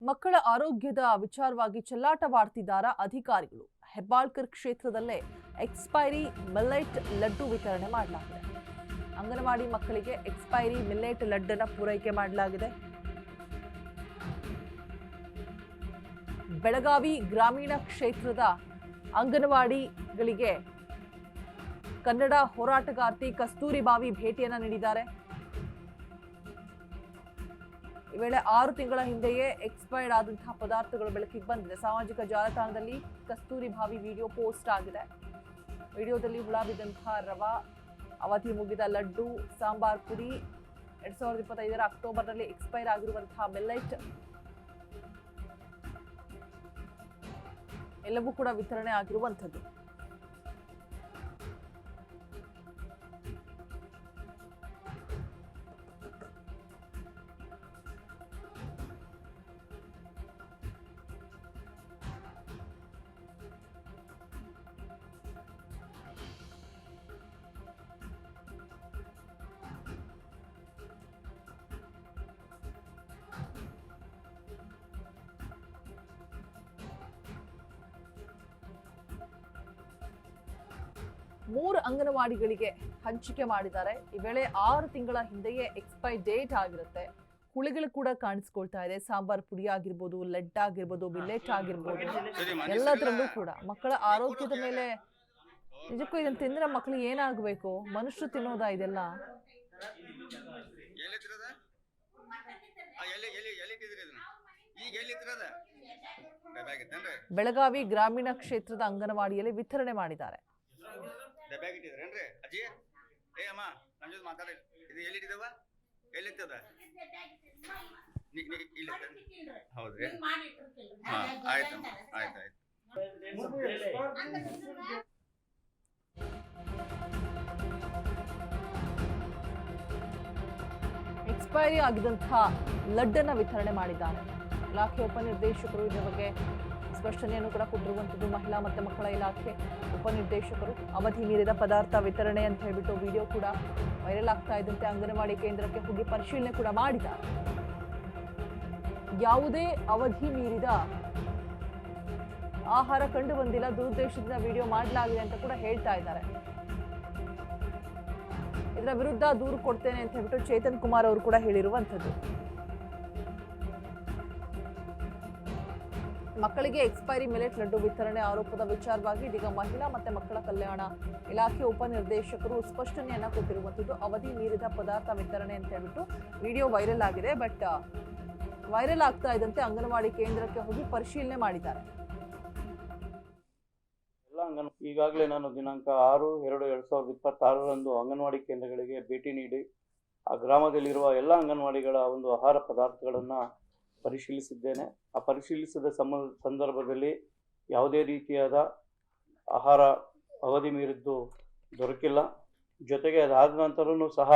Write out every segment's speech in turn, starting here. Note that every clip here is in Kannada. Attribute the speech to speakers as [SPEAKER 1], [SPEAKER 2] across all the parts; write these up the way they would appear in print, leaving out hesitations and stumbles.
[SPEAKER 1] ಮಕ್ಕಳ ಆರೋಗ್ಯದ ವಿಚಾರವಾಗಿ ಚೆಲ್ಲಾಟವಾಡ್ತಿದ್ದಾರಾ ಅಧಿಕಾರಿಗಳು. ಹೆಬ್ಬಾಳ್ಕರ್ ಕ್ಷೇತ್ರದಲ್ಲೇ ಎಕ್ಸ್ಪೈರಿ ಮಿಲ್ಲೆಟ್ ಲಡ್ಡು ವಿತರಣೆ ಮಾಡಲಾಗಿದೆ. ಅಂಗನವಾಡಿ ಮಕ್ಕಳಿಗೆ ಎಕ್ಸ್ಪೈರಿ ಮಿಲ್ಲೆಟ್ ಲಡ್ಡನ್ನ ಪೂರೈಕೆ ಮಾಡಲಾಗಿದೆ. ಬೆಳಗಾವಿ ಗ್ರಾಮೀಣ ಕ್ಷೇತ್ರದ ಅಂಗನವಾಡಿಗಳಿಗೆ ಕನ್ನಡ ಹೋರಾಟಗಾರ್ತಿ ಕಸ್ತೂರಿ ಬಾವಿ ಭೇಟಿಯನ್ನ ನೀಡಿದ್ದಾರೆ. ಈ ವೇಳೆ 6 ತಿಂಗಳ ಹಿಂದೆಯೇ ಎಕ್ಸ್ಪೈರ್ಡ್ ಆದಂತಹ ಪದಾರ್ಥಗಳು ಬೆಳಕಿಗೆ ಬಂದಿದೆ. ಸಾಮಾಜಿಕ ಜಾಲತಾಣದಲ್ಲಿ ಕಸ್ತೂರಿ ಬಾವಿ ವಿಡಿಯೋ ಪೋಸ್ಟ್ ಆಗಿದೆ. ವಿಡಿಯೋದಲ್ಲಿ ಹುಳ ಬಿದ್ದಂತಹ ರವಾ, ಅವಧಿ ಮುಗಿದ ಲಡ್ಡು, ಸಾಂಬಾರ್ ಪುಡಿ, 2025 ಅಕ್ಟೋಬರ್ನಲ್ಲಿ ಎಕ್ಸ್ಪೈರ್ ಆಗಿರುವಂತಹ ಮಿಲ್ಲೆಟ್ ಎಲ್ಲವೂ ಕೂಡ ವಿತರಣೆ ಆಗಿರುವಂಥದ್ದು. ಮೂರು ಅಂಗನವಾಡಿಗಳಿಗೆ ಹಂಚಿಕೆ ಮಾಡಿದ್ದಾರೆ. ಈ ವೇಳೆ 6 ತಿಂಗಳ ಹಿಂದೆಯೇ ಎಕ್ಸ್ಪೈರ್ ಡೇಟ್ ಆಗಿರುತ್ತೆ. ಹುಳಿಗಳು ಕೂಡ ಕಾಣಿಸ್ಕೊಳ್ತಾ ಇದೆ. ಸಾಂಬಾರ್ ಪುಡಿ ಆಗಿರ್ಬೋದು, ಲಡ್ ಆಗಿರ್ಬೋದು, ಮಿಲ್ಲೆಟ್ ಆಗಿರ್ಬೋದು, ಎಲ್ಲದರಲ್ಲೂ ಕೂಡ ಮಕ್ಕಳ ಆರೋಗ್ಯದ ಮೇಲೆ ನಿಜಕ್ಕೂ ಇದನ್ನು ತಿಂದ್ರೆ ಮಕ್ಕಳಿಗೆ ಏನಾಗಬೇಕು? ಮನುಷ್ಯರು ತಿನ್ನೋದಾ ಇದೆಲ್ಲ? ಬೆಳಗಾವಿ ಗ್ರಾಮೀಣ ಕ್ಷೇತ್ರದ ಅಂಗನವಾಡಿಯಲ್ಲಿ ವಿತರಣೆ ಮಾಡಿದ್ದಾರೆ.
[SPEAKER 2] ಅಜ್ಜಿ ಏ ಅಮ್ಮ ನಮ್ಮ ಜೊತೆ ಮಾತಾಡಿ. ಇದು ಎಲ್ಲಿಟ್ಟಿದವ? ಎಲ್ಲಿತ್ತದ? ಹೌದ್ರಿ? ಆಯ್ತು ಆಯ್ತು ಆಯ್ತು.
[SPEAKER 1] ಎಕ್ಸ್ಪೈರಿ ಆಗಿದಂತಹ ಲಡ್ಡನ್ನ ವಿತರಣೆ ಮಾಡಿದ್ದಾರೆ. ಇಲಾಖೆ ಉಪನಿರ್ದೇಶಕರು ಇದರ ಬಗ್ಗೆ ಸ್ಪಷ್ಟನೆಯನ್ನು ಕೂಡ ಕೊಟ್ಟಿರುವಂಥದ್ದು. ಮಹಿಳಾ ಮತ್ತು ಮಕ್ಕಳ ಇಲಾಖೆ ಉಪನಿರ್ದೇಶಕರು ಅವಧಿ ಮೀರಿದ ಪದಾರ್ಥ ವಿತರಣೆ ಅಂತ ಹೇಳ್ಬಿಟ್ಟು ವಿಡಿಯೋ ಕೂಡ ವೈರಲ್ ಆಗ್ತಾ ಇದ್ದಂತೆ ಅಂಗನವಾಡಿ ಕೇಂದ್ರಕ್ಕೆ ಹೋಗಿ ಪರಿಶೀಲನೆ ಕೂಡ ಮಾಡಿದ್ದಾರೆ. ಯಾವುದೇ ಅವಧಿ ಮೀರಿದ ಆಹಾರ ಕಂಡು ಬಂದಿಲ್ಲ, ದುರುದ್ದೇಶದಿಂದ ವಿಡಿಯೋ ಮಾಡಲಾಗಿದೆ ಅಂತ ಕೂಡ ಹೇಳ್ತಾ ಇದ್ದಾರೆ. ಇದರ ವಿರುದ್ಧ ದೂರು ಕೊಡ್ತೇನೆ ಅಂತ ಹೇಳ್ಬಿಟ್ಟು ಚೇತನ್ ಕುಮಾರ್ ಅವರು ಕೂಡ ಹೇಳಿರುವಂಥದ್ದು. ಮಕ್ಕಳಿಗೆ ಎಕ್ಸ್ಪೈರಿ ಮಿಲೆಟ್ ಲಡ್ಡು ವಿತರಣೆ ಆರೋಪದ ವಿಚಾರವಾಗಿ ಇದೀಗ ಮಹಿಳಾ ಮತ್ತು ಮಕ್ಕಳ ಕಲ್ಯಾಣ ಇಲಾಖೆ ಉಪನಿರ್ದೇಶಕರು ಸ್ಪಷ್ಟನೆಯನ್ನ ಕೊಟ್ಟಿರುವಂಥದ್ದು. ಅವಧಿ ಮೀರಿದ ಪದಾರ್ಥ ವಿತರಣೆ ಅಂತ ಹೇಳ್ಬಿಟ್ಟು ವಿಡಿಯೋ ವೈರಲ್ ಆಗಿದೆ. ಬಟ್ ವೈರಲ್ ಆಗ್ತಾ ಇದ್ದಂತೆ ಅಂಗನವಾಡಿ ಕೇಂದ್ರಕ್ಕೆ ಹೋಗಿ ಪರಿಶೀಲನೆ ಮಾಡಿದ್ದಾರೆ.
[SPEAKER 3] ಈಗಾಗಲೇ ನಾನು ದಿನಾಂಕ 6/2/2026 ಅಂಗನವಾಡಿ ಕೇಂದ್ರಗಳಿಗೆ ಭೇಟಿ ನೀಡಿ ಆ ಗ್ರಾಮದಲ್ಲಿರುವ ಎಲ್ಲ ಅಂಗನವಾಡಿಗಳ ಒಂದು ಆಹಾರ ಪದಾರ್ಥಗಳನ್ನು ಪರಿಶೀಲಿಸಿದ್ದೇನೆ. ಆ ಪರಿಶೀಲಿಸಿದ ಸಂದರ್ಭದಲ್ಲಿ ಯಾವುದೇ ರೀತಿಯಾದ ಆಹಾರ ಅವಧಿ ಮೀರಿದ್ದು ದೊರಕಿಲ್ಲ. ಜೊತೆಗೆ ಅದಾದ ನಂತರನೂ ಸಹ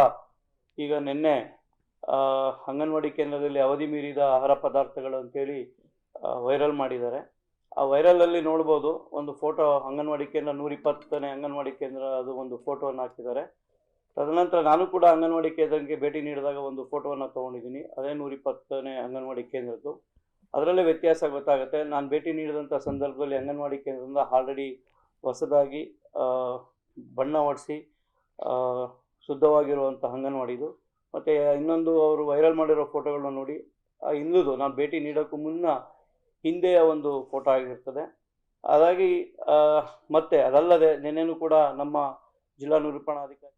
[SPEAKER 3] ಈಗ ನಿನ್ನೆ ಅಂಗನವಾಡಿ ಕೇಂದ್ರದಲ್ಲಿ ಅವಧಿ ಮೀರಿದ ಆಹಾರ ಪದಾರ್ಥಗಳು ಅಂತೇಳಿ ವೈರಲ್ ಮಾಡಿದ್ದಾರೆ. ಆ ವೈರಲಲ್ಲಿ ನೋಡ್ಬೋದು ಒಂದು ಫೋಟೋ, ಅಂಗನವಾಡಿ ಕೇಂದ್ರ 120ನೇ ಅಂಗನವಾಡಿ ಕೇಂದ್ರ ಅದು ಒಂದು ಫೋಟೋವನ್ನು ಹಾಕಿದ್ದಾರೆ. ತದನಂತರ ನಾನು ಕೂಡ ಅಂಗನವಾಡಿ ಕೇಂದ್ರಕ್ಕೆ ಭೇಟಿ ನೀಡಿದಾಗ ಒಂದು ಫೋಟೋವನ್ನು ತೊಗೊಂಡಿದ್ದೀನಿ, ಅದೇ 120ನೇ ಅಂಗನವಾಡಿ ಕೇಂದ್ರದ್ದು. ಅದರಲ್ಲೇ ವ್ಯತ್ಯಾಸ ಗೊತ್ತಾಗುತ್ತೆ. ನಾನು ಭೇಟಿ ನೀಡಿದಂಥ ಸಂದರ್ಭದಲ್ಲಿ ಅಂಗನವಾಡಿ ಕೇಂದ್ರದಿಂದ ಆಲ್ರೆಡಿ ಹೊಸದಾಗಿ ಬಣ್ಣ ಹೊಡಿಸಿ ಶುದ್ಧವಾಗಿರುವಂಥ ಅಂಗನವಾಡಿದು. ಮತ್ತು ಇನ್ನೊಂದು ಅವರು ವೈರಲ್ ಮಾಡಿರೋ ಫೋಟೋಗಳನ್ನ ನೋಡಿ ಹಿಂದುದು ನಾನು ಭೇಟಿ ನೀಡೋಕ್ಕೂ ಮುನ್ನ ಹಿಂದೆಯ ಒಂದು ಫೋಟೋ ಆಗಿರ್ತದೆ. ಹಾಗಾಗಿ ಮತ್ತೆ ಅದಲ್ಲದೆ ನಿನ್ನೆನೂ ಕೂಡ ನಮ್ಮ ಜಿಲ್ಲಾ ನಿರೂಪಣಾಧಿಕಾರಿ